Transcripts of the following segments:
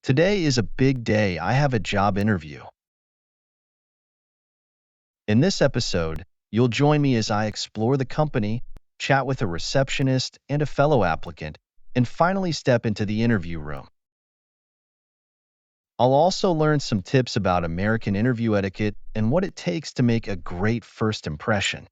Today is a big day. I have a job interview. In this episode, you'll join me as I explore the company, chat with a receptionist and a fellow applicant, and finally step into the interview room. I'll also learn some tips about American interview etiquette and what it takes to make a great first impression.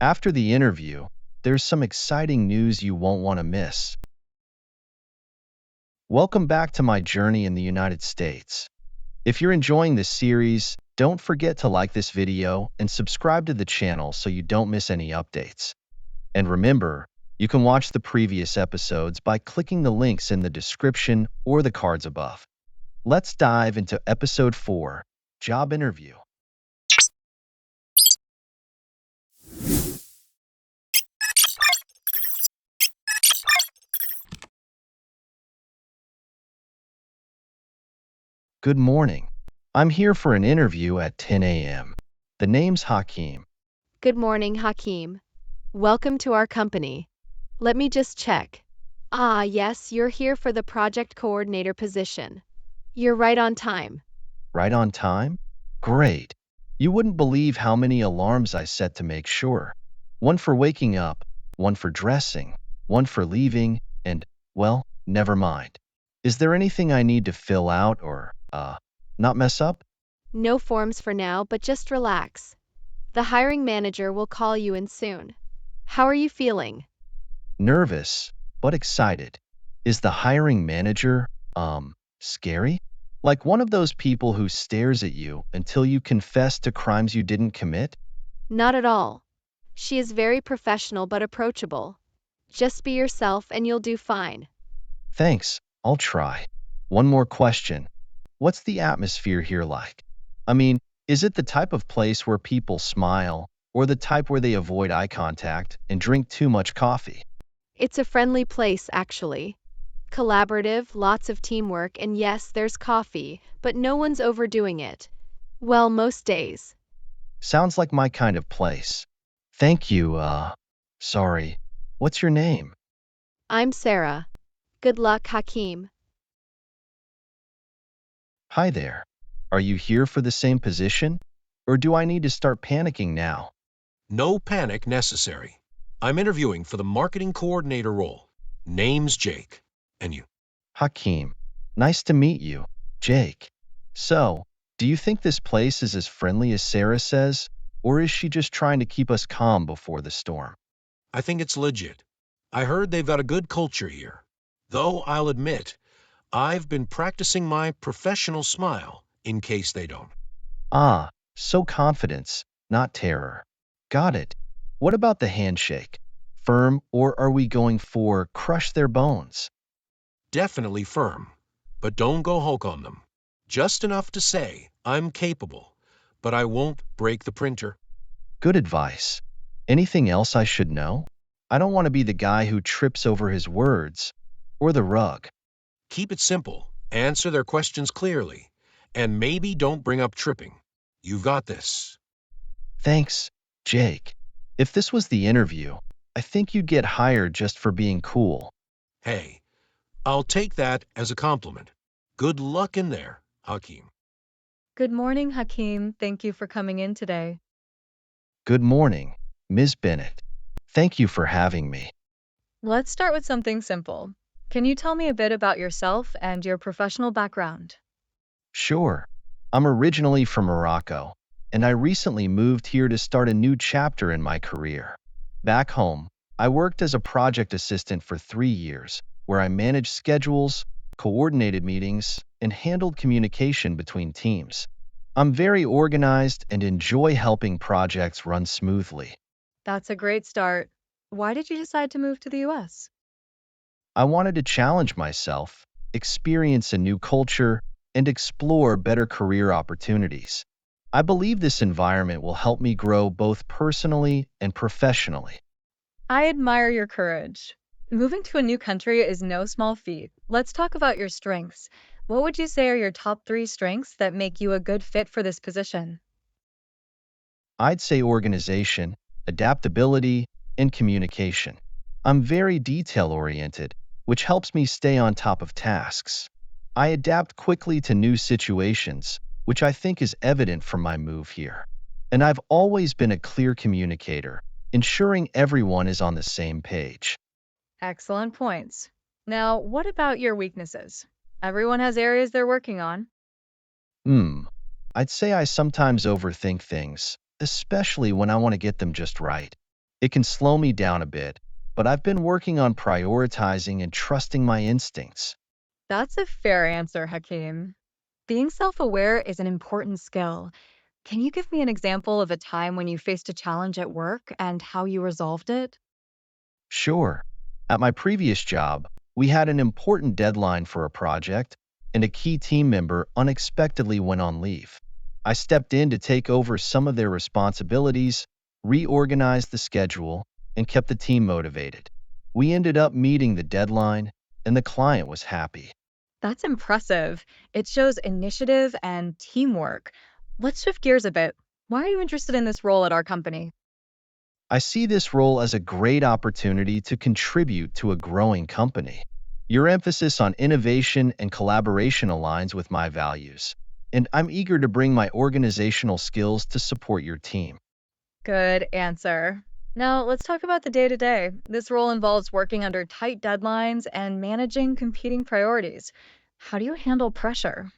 After the interview, there's some exciting news you won't want to miss. Welcome back to my journey in the United States. If you're enjoying this series, don't forget to like this video and subscribe to the channel so you don't miss any updates. And remember, you can watch the previous episodes by clicking the links in the description or the cards above. Let's dive into episode 4, Job Interview. Good morning. I'm here for an interview at 10 a.m. The name's Hakim. Good morning, Hakim. Welcome to our company. Let me just check. Yes, you're here for the project coordinator position. You're right on time. Right on time? Great. You wouldn't believe how many alarms I set to make sure. One for waking up, one for dressing, one for leaving, and, well, never mind. Is there anything I need to fill out or, not mess up? No forms for now, but just relax. The hiring manager will call you in soon. How are you feeling? Nervous, but excited. Is the hiring manager, scary? Like one of those people who stares at you until you confess to crimes you didn't commit? Not at all. She is very professional but approachable. Just be yourself and you'll do fine. Thanks, I'll try. One more question. What's the atmosphere here like? I mean, is it the type of place where people smile, or the type where they avoid eye contact and drink too much coffee? It's a friendly place, actually. Collaborative, lots of teamwork, and yes, there's coffee, but no one's overdoing it. Well, most days. Sounds like my kind of place. Thank you, sorry. What's your name? I'm Sarah. Good luck, Hakim. Hi there. Are you here for the same position? Or do I need to start panicking now? No panic necessary. I'm interviewing for the marketing coordinator role. Name's Jake. And you? Hakim. Nice to meet you, Jake. So, do you think this place is as friendly as Sarah says? Or is she just trying to keep us calm before the storm? I think it's legit. I heard they've got a good culture here. Though I'll admit, I've been practicing my professional smile in case they don't. So confidence, not terror. Got it. What about the handshake? Firm, or are we going for crush their bones? Definitely firm, but don't go Hulk on them. Just enough to say I'm capable, but I won't break the printer. Good advice. Anything else I should know? I don't want to be the guy who trips over his words, or the rug. Keep it simple, answer their questions clearly, and maybe don't bring up tripping. You've got this. Thanks, Jake. If this was the interview, I think you'd get hired just for being cool. Hey, I'll take that as a compliment. Good luck in there, Hakim. Good morning, Hakim. Thank you for coming in today. Good morning, Ms. Bennett. Thank you for having me. Let's start with something simple. Can you tell me a bit about yourself and your professional background? Sure. I'm originally from Morocco, and I recently moved here to start a new chapter in my career. Back home, I worked as a project assistant for 3 years, where I managed schedules, coordinated meetings, and handled communication between teams. I'm very organized and enjoy helping projects run smoothly. That's a great start. Why did you decide to move to the US? I wanted to challenge myself, experience a new culture, and explore better career opportunities. I believe this environment will help me grow both personally and professionally. I admire your courage. Moving to a new country is no small feat. Let's talk about your strengths. What would you say are your top 3 strengths that make you a good fit for this position? I'd say organization, adaptability, and communication. I'm very detail-oriented, which helps me stay on top of tasks. I adapt quickly to new situations, which I think is evident from my move here. And I've always been a clear communicator, ensuring everyone is on the same page. Excellent points. Now, what about your weaknesses? Everyone has areas they're working on. Hmm. I'd say I sometimes overthink things, especially when I want to get them just right. It can slow me down a bit, but I've been working on prioritizing and trusting my instincts. That's a fair answer, Hakim. Being self aware is an important skill. Can you give me an example of a time when you faced a challenge at work and how you resolved it? Sure. At my previous job, we had an important deadline for a project, and a key team member unexpectedly went on leave. I stepped in to take over some of their responsibilities, reorganized the schedule, and kept the team motivated. We ended up meeting the deadline, and the client was happy. That's impressive. It shows initiative and teamwork. Let's shift gears a bit. Why are you interested in this role at our company? I see this role as a great opportunity to contribute to a growing company. Your emphasis on innovation and collaboration aligns with my values, and I'm eager to bring my organizational skills to support your team. Good answer. Now, let's talk about the day to day. This role involves working under tight deadlines and managing competing priorities. How do you handle pressure?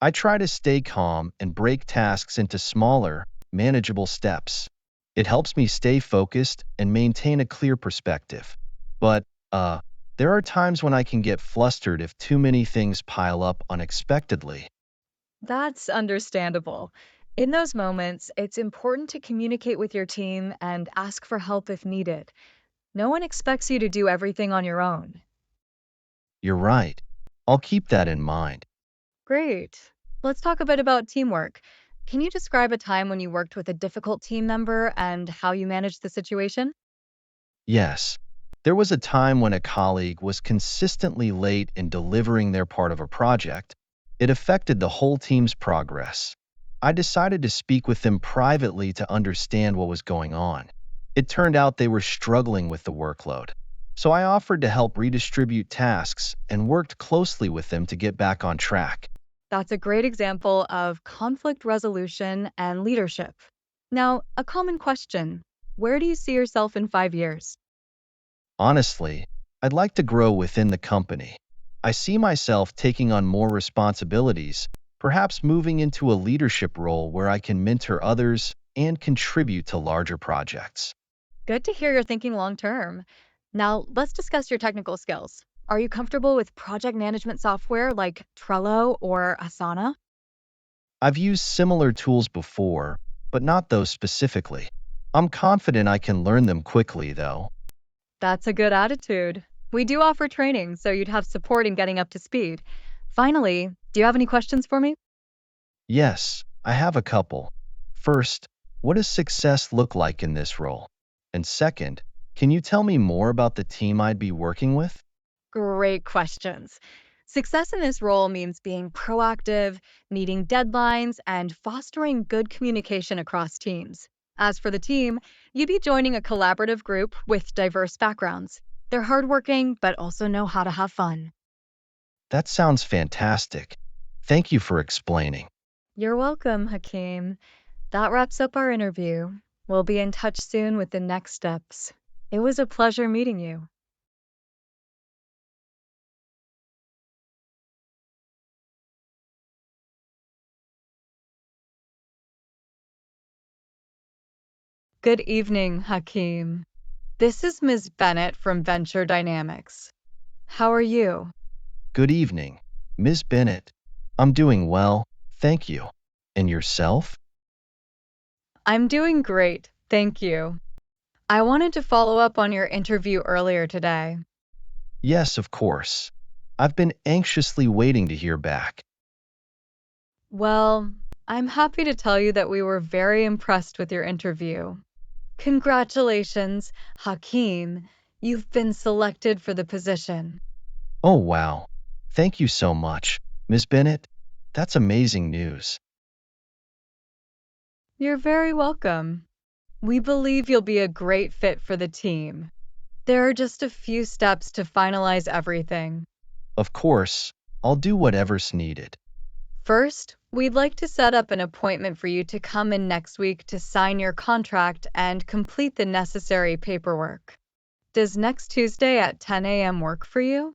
I try to stay calm and break tasks into smaller, manageable steps. It helps me stay focused and maintain a clear perspective. But, there are times when I can get flustered if too many things pile up unexpectedly. That's understandable. In those moments, it's important to communicate with your team and ask for help if needed. No one expects you to do everything on your own. You're right. I'll keep that in mind. Great. Let's talk a bit about teamwork. Can you describe a time when you worked with a difficult team member and how you managed the situation? Yes, there was a time when a colleague was consistently late in delivering their part of a project. It affected the whole team's progress. I decided to speak with them privately to understand what was going on. It turned out they were struggling with the workload. So I offered to help redistribute tasks and worked closely with them to get back on track. That's a great example of conflict resolution and leadership. Now, a common question: where do you see yourself in 5 years? Honestly, I'd like to grow within the company. I see myself taking on more responsibilities, perhaps moving into a leadership role where I can mentor others and contribute to larger projects. Good to hear you're thinking long term. Now, let's discuss your technical skills. Are you comfortable with project management software like Trello or Asana? I've used similar tools before, but not those specifically. I'm confident I can learn them quickly, though. That's a good attitude. We do offer training, so you'd have support in getting up to speed. Finally, do you have any questions for me? Yes, I have a couple. First, what does success look like in this role? And second, can you tell me more about the team I'd be working with? Great questions. Success in this role means being proactive, meeting deadlines, and fostering good communication across teams. As for the team, you'd be joining a collaborative group with diverse backgrounds. They're hardworking, but also know how to have fun. That sounds fantastic. Thank you for explaining. You're welcome, Hakim. That wraps up our interview. We'll be in touch soon with the next steps. It was a pleasure meeting you. Good evening, Hakim. This is Ms. Bennett from Venture Dynamics. How are you? Good evening, Ms. Bennett. I'm doing well, thank you. And yourself? I'm doing great, thank you. I wanted to follow up on your interview earlier today. Yes, of course. I've been anxiously waiting to hear back. Well, I'm happy to tell you that we were very impressed with your interview. Congratulations, Hakim. You've been selected for the position. Oh, wow. Thank you so much, Ms. Bennett. That's amazing news. You're very welcome. We believe you'll be a great fit for the team. There are just a few steps to finalize everything. Of course, I'll do whatever's needed. First, we'd like to set up an appointment for you to come in next week to sign your contract and complete the necessary paperwork. Does next Tuesday at 10 a.m. work for you?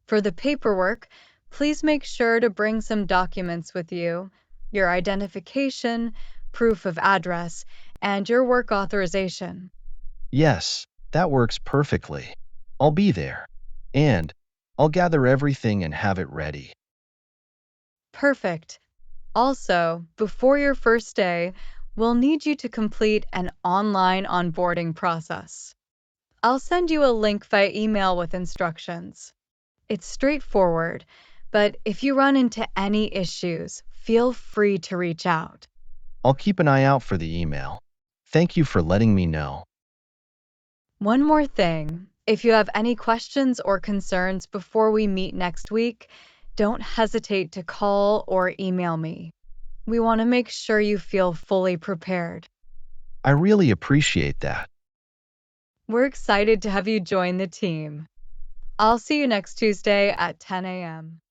For the paperwork, please make sure to bring some documents with you, your identification, proof of address, and your work authorization. Yes, that works perfectly. I'll be there. And I'll gather everything and have it ready. Perfect. Also, before your first day, we'll need you to complete an online onboarding process. I'll send you a link via email with instructions. It's straightforward, but if you run into any issues, feel free to reach out. I'll keep an eye out for the email. Thank you for letting me know. One more thing, if you have any questions or concerns before we meet next week, don't hesitate to call or email me. We want to make sure you feel fully prepared. I really appreciate that. We're excited to have you join the team. I'll see you next Tuesday at 10 a.m.